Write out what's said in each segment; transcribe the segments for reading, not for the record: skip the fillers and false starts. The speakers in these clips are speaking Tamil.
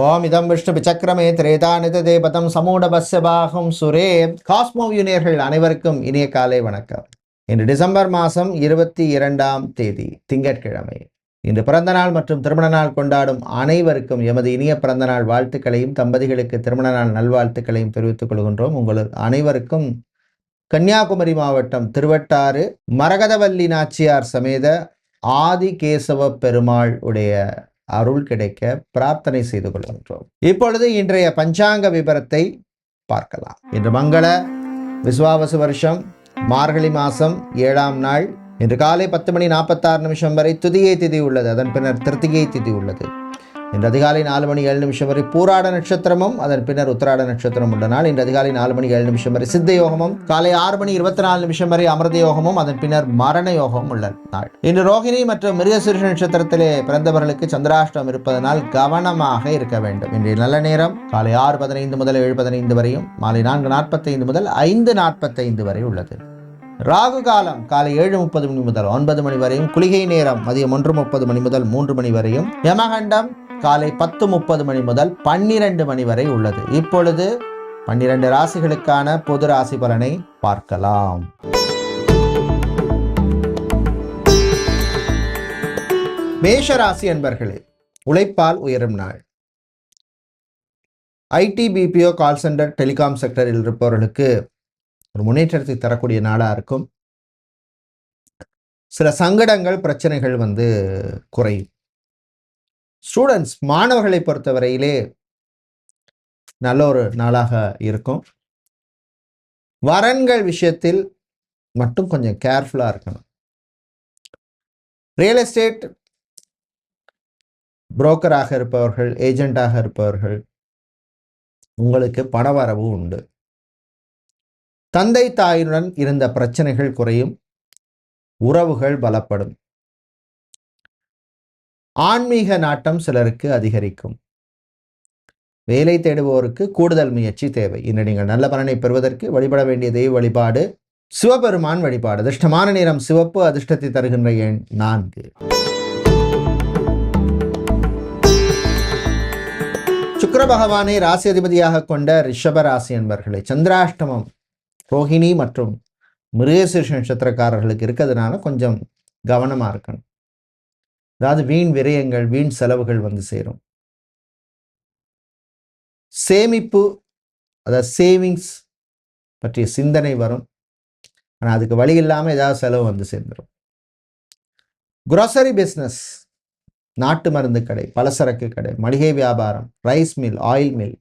ஓம் இதம் விஷ்ணு பிச்சக்கிரமே திரேதானித தேபதம் சமூடபஸ்ய பாகம் சுரே. காஸ்மோ யூனியர்கள் அனைவருக்கும் இனிய காலை வணக்கம். இன்று டிசம்பர் மாதம் 22ஆம் தேதி திங்கட்கிழமை. இன்று பிறந்த நாள் மற்றும் திருமண நாள் கொண்டாடும் அனைவருக்கும் எமது இனிய பிறந்த நாள் வாழ்த்துக்களையும் தம்பதிகளுக்கு திருமண நாள் நல்வாழ்த்துக்களையும் தெரிவித்துக் கொள்கின்றோம். உங்களுக்கு அனைவருக்கும் கன்னியாகுமரி மாவட்டம் திருவட்டாறு மரகதவல்லி நாச்சியார் சமேத ஆதி கேசவ பெருமாள் உடைய அருள் கிடைக்க பிரார்த்தனை செய்து கொள்கின்றோம். இப்பொழுது இன்றைய பஞ்சாங்க விபரத்தை பார்க்கலாம். இன்று மங்கள விஸ்வாவசு வருஷம் மார்கழி மாசம் 7ஆம் நாள். இன்று காலை 10:46 வரை துதியை திதி உள்ளது. அதன் பின்னர் திருத்திகை திதி உள்ளது. இன்று அதிகாலை 4:07 வரை பூராட நட்சத்திரமும் அதன் பின்னர் உத்திராட நட்சத்திரம் உள்ள நாள். இன்று அதிகாலை 4:07 வரை சித்த யோகமும் காலை 6:24 வரை அமிர்த யோகமும் அதன் பின்னர் மரண யோகமும் உள்ள நாள். இன்று ரோகிணி மற்றும் மிருகசீரிஷ நட்சத்திரத்திலே பிறந்தவர்களுக்கு சந்திராஷ்டம் இருப்பதனால் கவனமாக இருக்க வேண்டும். இன்றைய நல்ல நேரம் காலை 6:15 முதல் 7:15 வரையும் மாலை 4:45 முதல் 5:45 வரை உள்ளது. ராகு காலம் காலை 7:30 மணி முதல் 9 மணி வரையும், குளிகை நேரம் மதியம் 1:30 மணி முதல் 3 மணி வரையும், யமகண்டம் காலை 10:30 மணி முதல் 12 மணி வரை உள்ளது. இப்பொழுது 12 ராசிகளுக்கான பொது ராசி பலனை பார்க்கலாம். மேஷ ராசி என்பர்களே, உழைப்பால் உயரும் நாள். ID, BPO, call centre, telecom செக்டரில் இருப்பவர்களுக்கு ஒரு முன்னேற்றத்தை தரக்கூடிய நாளாக இருக்கும். சில சங்கடங்கள் பிரச்சனைகள் குறையும். ஸ்டூடெண்ட்ஸ் மாணவர்களை பொறுத்தவரையிலே நல்ல ஒரு நாளாக இருக்கும். வரன்கள் விஷயத்தில் மட்டும் கொஞ்சம் கேர்ஃபுல்லாக இருக்கணும். ரியல் எஸ்டேட் புரோக்கராக இருப்பவர்கள், ஏஜெண்டாக இருப்பவர்கள், உங்களுக்கு பணவரவு உண்டு. தந்தை தாயுடன் இருந்த பிரச்சனைகள் குறையும். உறவுகள் பலப்படும். ஆன்மீக நாட்டம் சிலருக்கு அதிகரிக்கும். வேலை தேடுவோருக்கு கூடுதல் முயற்சி தேவை. இன்று நீங்கள் நல்ல பலனை பெறுவதற்கு வழிபட வேண்டிய தெய்வ வழிபாடு சிவபெருமான் வழிபாடு. அதிர்ஷ்டமான நிறம் சிவப்பு. அதிர்ஷ்டத்தை தருகின்ற எண் 4. சுக்கிர பகவானை ராசி அதிபதியாக கொண்ட ரிஷப ராசி என்பவர்களை சந்திராஷ்டமம் ரோஹிணி மற்றும் மிருகசீரிஷ நட்சத்திரக்காரர்களுக்கு இருக்கிறதுனால கொஞ்சம் கவனமாக இருக்கணும். அதாவது வீண் விரயங்கள், வீண் செலவுகள் சேரும். சேமிப்பு, அதாவது சேவிங்ஸ் பற்றிய சிந்தனை வரும். ஆனால் அதுக்கு வழி இல்லாமல் ஏதாவது செலவு சேர்ந்துடும். குரோசரி பிஸ்னஸ், நாட்டு மருந்து கடை, பலசரக்கு கடை, மளிகை வியாபாரம், ரைஸ் மில், ஆயில் மில்,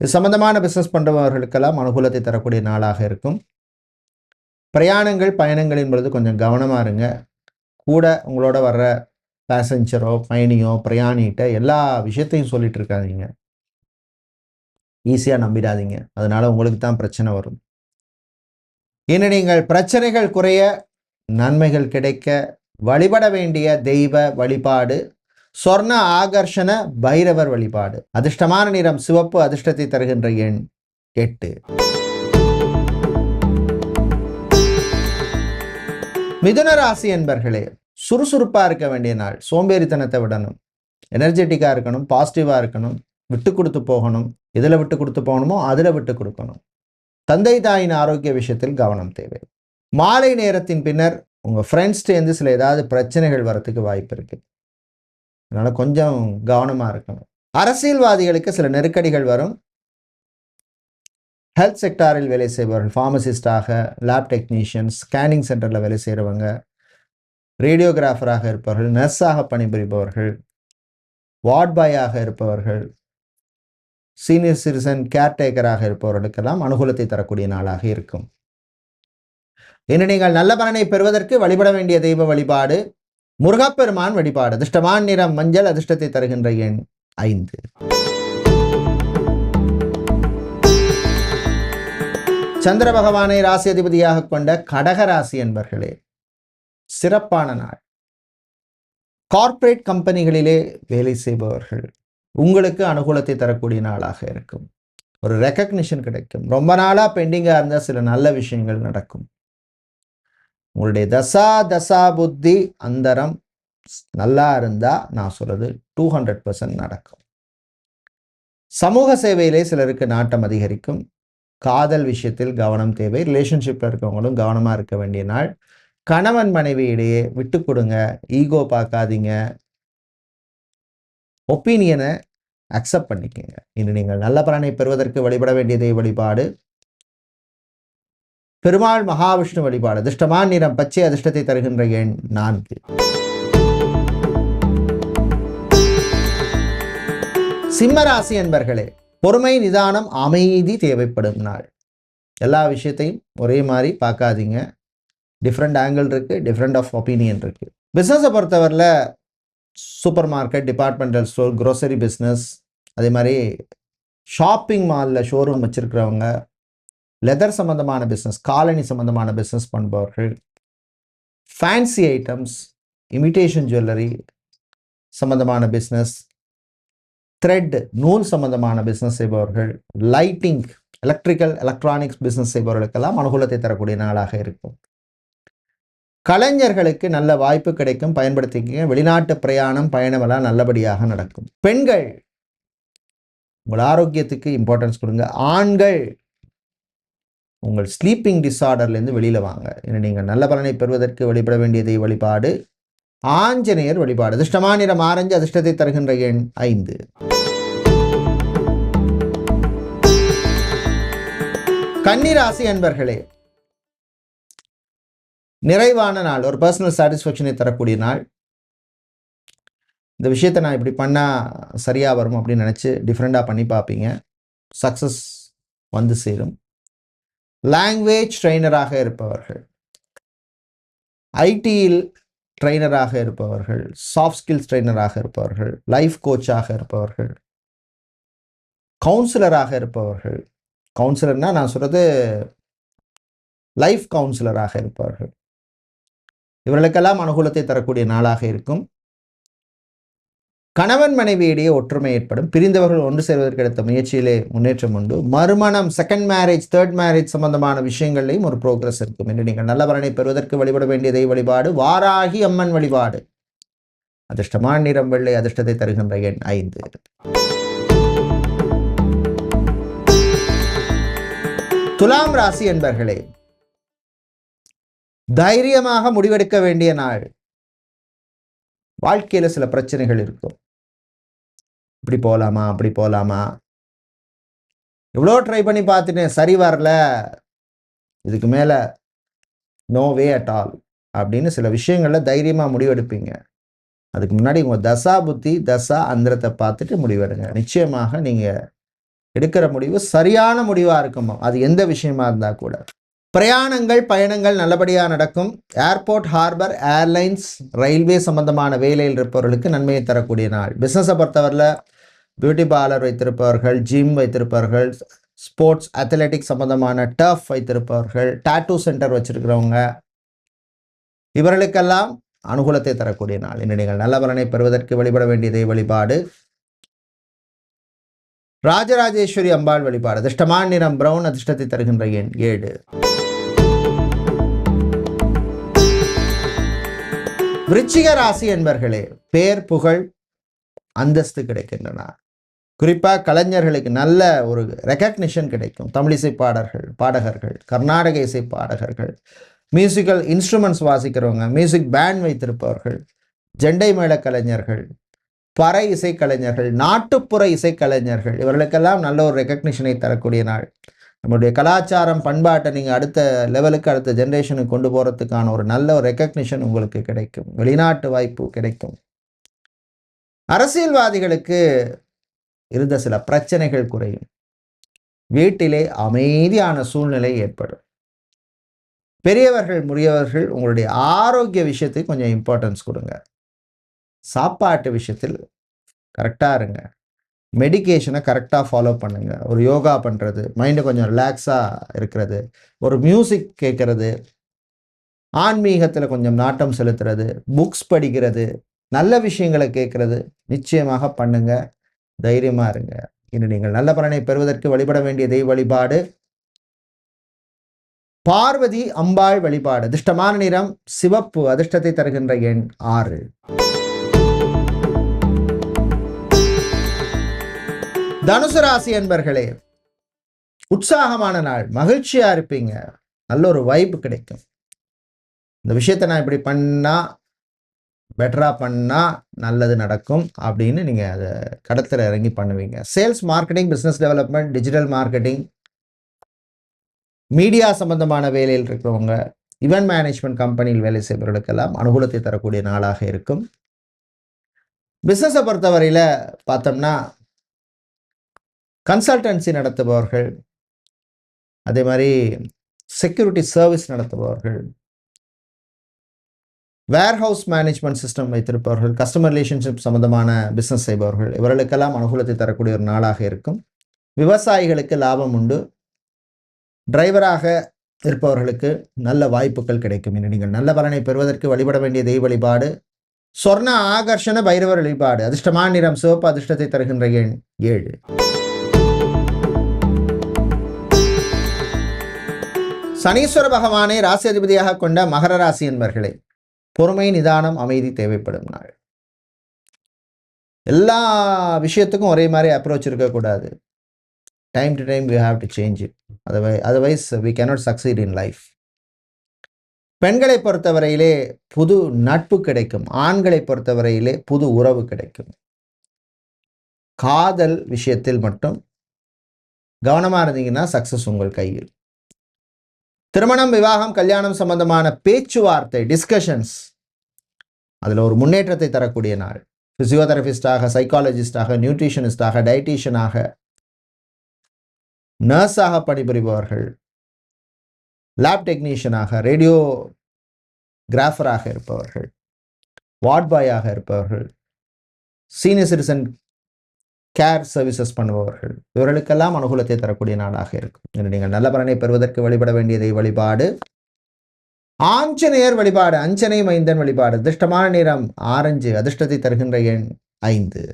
இது சம்பந்தமான பிஸ்னஸ் பண்ணுறவர்களுக்கெல்லாம் அனுகூலத்தை தரக்கூடிய நாளாக இருக்கும். பிரயாணங்கள், பயணங்களின் பொழுது கொஞ்சம் கவனமாக இருங்க. கூட உங்களோட வர்ற பேசஞ்சரோ, பயணியோ, பிரயாணிகிட்ட எல்லா விஷயத்தையும் சொல்லிட்டு இருக்காதீங்க. ஈஸியாக நம்பிடாதீங்க. அதனால உங்களுக்கு தான் பிரச்சனை வரும். இனி நீங்கள் பிரச்சனைகள் குறைய, நன்மைகள் கிடைக்க வழிபட வேண்டிய தெய்வ வழிபாடு சொர்ண ஆகர்ஷண பைரவர் வழிபாடு. அதிர்ஷ்டமான நிறம் சிவப்பு. அதிர்ஷ்டத்தை தருகின்ற எண் 8. மிதுன ராசி என்பர்களே, சுறுசுறுப்பாக இருக்க வேண்டிய நாள். சோம்பேறித்தனத்தை விடணும். எனர்ஜெட்டிக்காக இருக்கணும். பாசிட்டிவாக இருக்கணும். விட்டு கொடுத்து போகணும். இதில் விட்டு கொடுத்து போகணுமோ அதில் விட்டு கொடுக்கணும். தந்தை தாயின் ஆரோக்கிய விஷயத்தில் கவனம் தேவை. மாலை நேரத்தின் பின்னர் உங்கள் ஃப்ரெண்ட்ஸ்டேருந்து சில ஏதாவது பிரச்சனைகள் வரத்துக்கு வாய்ப்பு இருக்குது. அதனால் கொஞ்சம் கவனமாக இருக்கணும். அரசியல்வாதிகளுக்கு சில நெருக்கடிகள் வரும். ஹெல்த் செக்டாரில் வேலை செய்பவர்கள், ஃபார்மசிஸ்டாக, லேப் டெக்னீஷியன்ஸ், ஸ்கேனிங் சென்டரில் வேலை செய்கிறவங்க, ரேடியோகிராஃபராக இருப்பவர்கள், நர்ஸாக பணிபுரிபவர்கள், வார்ட் பாயாக இருப்பவர்கள், சீனியர் சிட்டிசன் கேர்டேக்கராக இருப்பவர்களுக்கெல்லாம் அனுகூலத்தை தரக்கூடிய நாளாக இருக்கும். இன்று நீங்கள் நல்ல பலனை பெறுவதற்கு வழிபட வேண்டிய தெய்வ வழிபாடு முருகப்பெருமான் வழிபாடு. அதிர்ஷ்டமான நிறம் மஞ்சள். அதிர்ஷ்டத்தை தருகின்ற எண் 5. சந்திர பகவானை ராசி அதிபதியாக கொண்ட கடக ராசி என்பர்களே, சிறப்பான நாள். கார்ப்பரேட் கம்பெனிகளிலே வேலை செய்பவர்கள் உங்களுக்கு அனுகூலத்தை தரக்கூடிய நாளாக இருக்கும். ஒரு ரெக்கக்னிஷன் கிடைக்கும். ரொம்ப நாளாக பெண்டிங்காக இருந்தால் சில நல்ல விஷயங்கள் நடக்கும். உங்களுடைய தசா புத்தி அந்தரம் நல்லா இருந்தால் நான் சொல்கிறது 200% நடக்கும். சமூக சேவையிலே சிலருக்கு நாட்டம் அதிகரிக்கும். காதல் விஷயத்தில் கவனம் தேவை. ரிலேஷன்ஷிப்பில் இருக்கவங்களும் கவனமாக இருக்க வேண்டிய நாள். கணவன் மனைவி இடையே விட்டு கொடுங்க, ஈகோ பார்க்காதீங்க, ஒப்பீனியனை அக்செப்ட் பண்ணிக்கங்க. இன்று நீங்கள் நல்ல பலனை பெறுவதற்கு வழிபட வேண்டியதை வழிபாடு பெருமாள் மகாவிஷ்ணு வழிபாடு. அதிர்ஷ்டமான நிறம் பச்சை, அதிர்ஷ்டத்தை தருகின்ற எண் 4. சிம்மராசி என்பர்களே, பொறுமை, நிதானம், அமைதி தேவைப்படும் நாள். எல்லா விஷயத்தையும் ஒரே மாதிரி பார்க்காதீங்க. டிஃப்ரெண்ட் ஆங்கிள் இருக்குது, டிஃப்ரெண்ட் ஆஃப் ஒப்பீனியன் இருக்குது. பிஸ்னஸை பொறுத்தவரையில் super market, departmental store, grocery business, அதே மாதிரி ஷாப்பிங் மாலில் ஷோரூம் வச்சுருக்கிறவங்க, லெதர் சம்மந்தமான பிஸ்னஸ், காலனி சம்மந்தமான பிஸ்னஸ் பண்ணுபவர்கள், ஃபேன்சி ஐட்டம்ஸ், இமிட்டேஷன் ஜுவல்லரி சம்மந்தமான பிஸ்னஸ், த்ரெட், நூல் சம்மந்தமான பிஸ்னஸ் செய்பவர்கள், லைட்டிங், எலக்ட்ரிக்கல், எலக்ட்ரானிக்ஸ் பிஸ்னஸ் செய்பவர்களுக்கெல்லாம் அனுகூலத்தை தரக்கூடிய நாளாக இருக்கும். கலைஞர்களுக்கு நல்ல வாய்ப்பு கிடைக்கும், பயன்படுத்திக்க. வெளிநாட்டு பிரயாணம், பயணமெல்லாம் நல்லபடியாக நடக்கும். பெண்கள் உங்கள் ஆரோக்கியத்துக்கு இம்பார்ட்டன்ஸ் கொடுங்க. ஆண்கள் உங்கள் ஸ்லீப்பிங் டிஸார்டர்லேருந்து வெளியில் வாங்க. ஏன்னா நீங்கள் நல்ல பலனை பெறுவதற்கு வழிபட வேண்டியதை வழிபாடு ஆஞ்சநேயர் வழிபாடு. அதிர்ஷ்டமான நிறம் ஆரஞ்சு, அதிர்ஷ்டத்தை தருகின்ற எண் 5. கன்னிராசி அன்பர்களே, நிறைவான நாள், ஒரு பர்சனல் சாட்டிஸ்ஃபேக்ஷனை தரக்கூடிய நாள். இந்த விஷயத்தை நான் இப்படி பண்ணால் சரியாக வரும் அப்படின்னு நினச்சி டிஃப்ரெண்ட்டாக பண்ணி பார்ப்பீங்க. சக்ஸஸ் வந்து சேரும். லாங்குவேஜ் ட்ரெயினராக இருப்பவர்கள், ஐடியில் ட்ரெயினராக இருப்பவர்கள், சாஃப்ட் ஸ்கில்ஸ் ட்ரெயினராக இருப்பவர்கள், லைஃப் கோச்சாக இருப்பவர்கள், கவுன்சிலராக இருப்பவர்கள், கவுன்சிலர்னா நான் சொல்கிறது லைஃப் கவுன்சிலராக இருப்பவர்கள், இவர்களுக்கெல்லாம் அனுகூலத்தை தரக்கூடிய நாளாக இருக்கும். கணவன் மனைவியிடையே ஒற்றுமை ஏற்படும். பிரிந்தவர்கள் ஒன்று சேர்வதற்கு எடுத்த முயற்சியிலே முன்னேற்றம் உண்டு. மறுமணம், செகண்ட் மேரேஜ், தேர்ட் மேரேஜ் சம்பந்தமான விஷயங்கள்லையும் ஒரு ப்ரோக்ரஸ் இருக்கும். என்று நீங்கள் நல்ல பலனை பெறுவதற்கு வழிபட வேண்டியதை வழிபாடு வாராகி அம்மன் வழிபாடு. அதிர்ஷ்டமான நிறம் வெள்ளை, அதிர்ஷ்டத்தை தருகின்ற எண் 5. துலாம் ராசி என்பர்களே, தைரியமாக முடிவெடுக்க வேண்டிய நாள். வாழ்க்கையில் சில பிரச்சனைகள் இருக்கும். இப்படி போகலாமா, அப்படி போகலாமா, எவ்வளோ ட்ரை பண்ணி பார்த்துட்டேன், சரி வரல, இதுக்கு மேலே நோ வே அட் ஆல் அப்படின்னு சில விஷயங்களில் தைரியமாக முடிவெடுப்பீங்க. அதுக்கு முன்னாடி உங்கள் தசா புத்தி, தசா அந்தரத்தை பார்த்துட்டு முடிவெடுங்க. நிச்சயமாக நீங்கள் எடுக்கிற முடிவு சரியான முடிவாக இருக்கும். அது எந்த விஷயமா இருந்தால் கூட. பிரயாணங்கள், பயணங்கள் நல்லபடியாக நடக்கும். ஏர்போர்ட், ஹார்பர், ஏர்லைன்ஸ், ரயில்வே சம்பந்தமான வேலையில் இருப்பவர்களுக்கு நன்மையை தரக்கூடிய நாள். பிஸ்னஸை பொறுத்தவரையில் பியூட்டி பார்லர் வைத்திருப்பவர்கள், ஜிம் வைத்திருப்பவர்கள், ஸ்போர்ட்ஸ் அத்லெட்டிக்ஸ் சம்பந்தமான டர்ஃப் வைத்திருப்பவர்கள், டாட்டூ சென்டர் வச்சிருக்கிறவங்க, இவர்களுக்கெல்லாம் அனுகூலத்தை தரக்கூடிய நாள். இன்று நீங்கள் நல்ல பலனை பெறுவதற்கு வழிபட வேண்டியதை வழிபாடு ராஜராஜேஸ்வரி அம்பாள் வழிபாடு. அதிர்ஷ்டமான நிறம் பிரவுன், அதிர்ஷ்டத்தை தருகின்ற எண் 7. விருச்சிக ராசி என்பர்களே, பேர், புகழ், அந்தஸ்து கிடைக்கின்றன. குறிப்பாக கலைஞர்களுக்கு நல்ல ஒரு ரெகக்னிஷன் கிடைக்கும். தமிழிசை பாடகர்கள், கர்நாடக இசை பாடகர்கள், மியூசிக்கல் இன்ஸ்ட்ருமெண்ட்ஸ் வாசிக்கிறவங்க, மியூசிக் பேண்ட் வைத்திருப்பவர்கள், ஜெண்டை மேள கலைஞர்கள், பறை இசைக்கலைஞர்கள், நாட்டுப்புற இசைக்கலைஞர்கள், இவர்களுக்கெல்லாம் நல்ல ஒரு ரெகக்னிஷனை தரக்கூடிய நாள். நம்முடைய கலாச்சாரம், பண்பாட்டை நீங்கள் அடுத்த லெவலுக்கு, அடுத்த ஜென்ரேஷனுக்கு கொண்டு போகிறதுக்கான ஒரு நல்ல ஒரு ரெகக்னிஷன் உங்களுக்கு கிடைக்கும். வெளிநாட்டு வாய்ப்பு கிடைக்கும். அரசியல்வாதிகளுக்கு இருந்த சில பிரச்சனைகள் குறையும். வீட்டிலே அமைதியான சூழ்நிலை ஏற்படும். பெரியவர்கள், முதியவர்கள் உங்களுடைய ஆரோக்கிய விஷயத்துக்கு கொஞ்சம் இம்பார்ட்டன்ஸ் கொடுங்க. சாப்பாட்டு விஷயத்தில் கரெக்டாக இருங்க. மெடிக்கேஷனை கரெக்டாக ஃபாலோ பண்ணுங்கள். ஒரு யோகா பண்ணுறது, மைண்டை கொஞ்சம் ரிலாக்ஸாக இருக்கிறது, ஒரு மியூசிக் கேட்குறது, ஆன்மீகத்தில் கொஞ்சம் நாட்டம் செலுத்துறது, புக்ஸ் படிக்கிறது, நல்ல விஷயங்களை கேட்குறது நிச்சயமாக பண்ணுங்க. தைரியமாக இருங்க. இன்று நீங்கள் நல்ல பலனை பெறுவதற்கு வழிபட வேண்டிய தெய்வ வழிபாடு பார்வதி அம்பாள் வழிபாடு. அதிர்ஷ்டமான நிறம் சிவப்பு, அதிர்ஷ்டத்தை தருகின்ற எண் 6. தனுசு ராசி என்பர்களே, உற்சாகமான நாள், மகிழ்ச்சியா இருப்பீங்க, நல்ல ஒரு வைப் கிடைக்கும். இந்த விஷயத்தை நான் இப்படி பண்ணா பெட்டரா பண்ணா நல்லது நடக்கும் அப்படின்னு நீங்க அதை கடத்துல இறங்கி பண்ணுவீங்க. Sales, marketing, business development, digital marketing, media சம்பந்தமான வேலையில் இருக்கிறவங்க, இவெண்ட் மேனேஜ்மெண்ட் கம்பெனியில் வேலை செய்பவர்களுக்கெல்லாம் அனுகூலத்தை தரக்கூடிய நாளாக இருக்கும். பிசினஸை பொறுத்தவரையில பார்த்தோம்னா கன்சல்டன்சி நடத்துபவர்கள், அதே மாதிரி செக்யூரிட்டி சர்வீஸ் நடத்துபவர்கள், வேர்ஹவுஸ் மேனேஜ்மெண்ட் சிஸ்டம் வைத்திருப்பவர்கள், கஸ்டமர் ரிலேஷன்ஷிப் சம்பந்தமான பிஸ்னஸ் செய்பவர்கள், இவர்களுக்கெல்லாம் அனுகூலத்தை தரக்கூடிய ஒரு நாளாக இருக்கும். விவசாயிகளுக்கு லாபம் உண்டு. டிரைவராக இருப்பவர்களுக்கு நல்ல வாய்ப்புகள் கிடைக்கும். இன்று நீங்கள் நல்ல பலனை பெறுவதற்கு வழிபட வேண்டிய தெய்வ வழிபாடு சொர்ண ஆகர்ஷண பைரவர் வழிபாடு. அதிர்ஷ்டமான நிறம் சிவப்பு, அதிர்ஷ்டத்தை தருகின்ற எண் 7. சனீஸ்வர பகவானை ராசி அதிபதியாக கொண்ட மகர ராசி என்பர்களே, பொறுமை, நிதானம், அமைதி தேவைப்படும் நாள். எல்லா விஷயத்துக்கும் ஒரே மாதிரி அப்ரோச் இருக்கக்கூடாது. Time to time we have to change it, otherwise we cannot succeed in life. பெண்களை பொறுத்தவரையிலே புது நட்பு கிடைக்கும். ஆண்களை பொறுத்தவரையிலே புது உறவு கிடைக்கும். காதல் விஷயத்தில் மட்டும் கவனமாக இருந்தீங்கன்னா சக்சஸ் உங்கள் கையில். திருமணம், விவாகம், கல்யாணம் சம்பந்தமான பேச்சுவார்த்தை, டிஸ்கஷன்ஸ், அதில் ஒரு முன்னேற்றத்தை தரக்கூடிய நாள். ஃபிசியோதெரபிஸ்டாக, சைக்காலஜிஸ்டாக, நியூட்ரிஷனிஸ்டாக, டயட்டீஷியனாக, நர்ஸாக பணிபுரிபவர்கள், லேப் டெக்னீஷியனாக, ரேடியோ கிராஃபராக இருப்பவர்கள், வார்ட் பாயாக இருப்பவர்கள், சீனியர் சிட்டிசன் கேர் சர்வீசஸ் பண்ணுபவர்கள், இவர்களுக்கெல்லாம் அனுகூலத்தை தரக்கூடிய நாளாக இருக்கும். நீங்கள் நல்ல பலனை பெறுவதற்கு வழிபட வேண்டியதை வழிபாடு ஆஞ்சநேயர் வழிபாடு, அஞ்சனை மைந்தன் வழிபாடு. அதிர்ஷ்டமான நிறம் ஆரஞ்சு, அதிர்ஷ்டத்தை தருகின்ற எண் 5.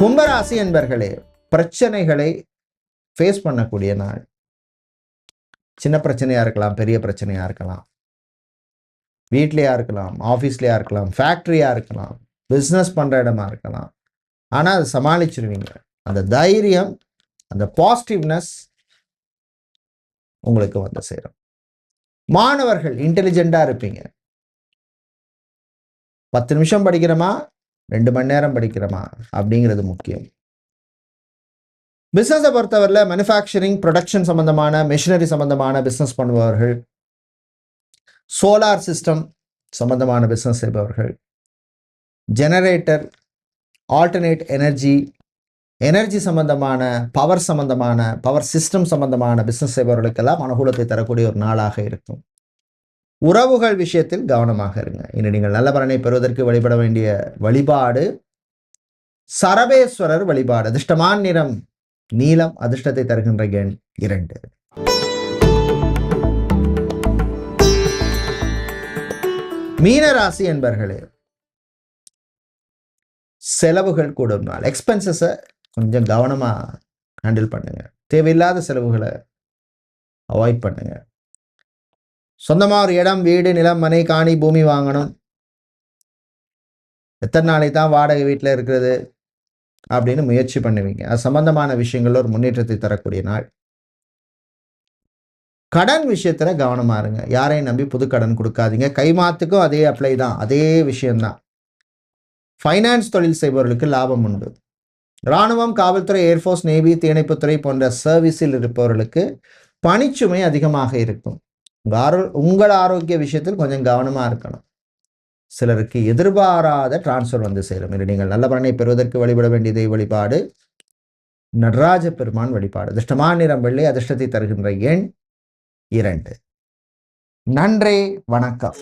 கும்பராசி என்பர்களே, பிரச்சனைகளை ஃபேஸ் பண்ணக்கூடிய நாள். சின்ன பிரச்சனையா இருக்கலாம், பெரிய பிரச்சனையா இருக்கலாம், வீட்லையா இருக்கலாம், ஆஃபீஸ்லையா இருக்கலாம், ஃபேக்ட்ரியா இருக்கலாம், பிஸ்னஸ் பண்ணுற இடமா இருக்கலாம். ஆனால் அதை சமாளிச்சிருவீங்க. அந்த தைரியம், அந்த பாசிட்டிவ்னஸ் உங்களுக்கு வந்து சேரும். மாணவர்கள் இன்டெலிஜென்ட்டாக இருப்பீங்க. 10 நிமிஷம் படிக்கிறோமா, 2 மணி நேரம் படிக்கிறோமா அப்படிங்கிறது முக்கியம். பிஸ்னஸை பொறுத்தவரையில் மேனுஃபேக்சரிங், ப்ரொடக்ஷன் சம்பந்தமான, மெஷினரி சம்பந்தமான பிஸ்னஸ் பண்ணுபவர்கள், சோலார் சிஸ்டம் சம்பந்தமான பிஸ்னஸ் செய்பவர்கள், ஜெனரேட்டர், ஆல்டர்னேட் எனர்ஜி சம்பந்தமான, பவர் சிஸ்டம் சம்பந்தமான பிஸ்னஸ் செய்பவர்களுக்கெல்லாம் அனுகூலத்தை தரக்கூடிய ஒரு நாளாக இருக்கும். உறவுகள் விஷயத்தில் கவனமாக இருங்க. இனி நீங்கள் நல்ல பலனை பெறுவதற்கு வழிபட வேண்டிய வழிபாடு சரபேஸ்வரர் வழிபாடு. அதிர்ஷ்டமான நிறம் நீலம், அதிர்ஷ்டத்தை தருகின்ற எண் 2. மீனராசி என்பர்களே, செலவுகள் கூடும் நாள். எக்ஸ்பென்சஸை கொஞ்சம் கவனமாக ஹேண்டில் பண்ணுங்க. தேவையில்லாத செலவுகளை அவாய்ட் பண்ணுங்க. சொந்தமாக ஒரு இடம், வீடு, நிலம், மனை, காணி, பூமி வாங்கணும். எத்தனை நாளை தான் வாடகை வீட்டில் இருக்கிறது அப்படின்னு முயற்சி பண்ணுவீங்க. அது சம்பந்தமான விஷயங்கள்ல ஒரு முன்னேற்றத்தை தரக்கூடிய நாள். கடன் விஷயத்துல கவனமா இருங்க. யாரையும் நம்பி புது கடன் கொடுக்காதீங்க. கைமாத்துக்கும் அதே அப்ளை தான், அதே விஷயம்தான். ஃபைனான்ஸ் தொழில் செய்பவர்களுக்கு லாபம் உண்டு. இராணுவம், காவல்துறை, ஏர்ஃபோர்ஸ், நேவி, தீயணைப்புத்துறை போன்ற சர்வீஸில் இருப்பவர்களுக்கு பணிச்சுமை அதிகமாக இருக்கும். உங்கள் ஆரோக்கிய விஷயத்தில் கொஞ்சம் கவனமா இருக்கணும். சிலருக்கு எதிர்பாராத டிரான்ஸ்ஃபர் வந்து சேரும். என்று நீங்கள் நல்ல பலனை பெறுவதற்கு வழிபட வேண்டியதை வழிபாடு நடராஜ பெருமான் வழிபாடு. அதிர்ஷ்டமான நிறம் வெள்ளை, அதிர்ஷ்டத்தை தருகின்ற எண் 2. நன்றி, வணக்கம்.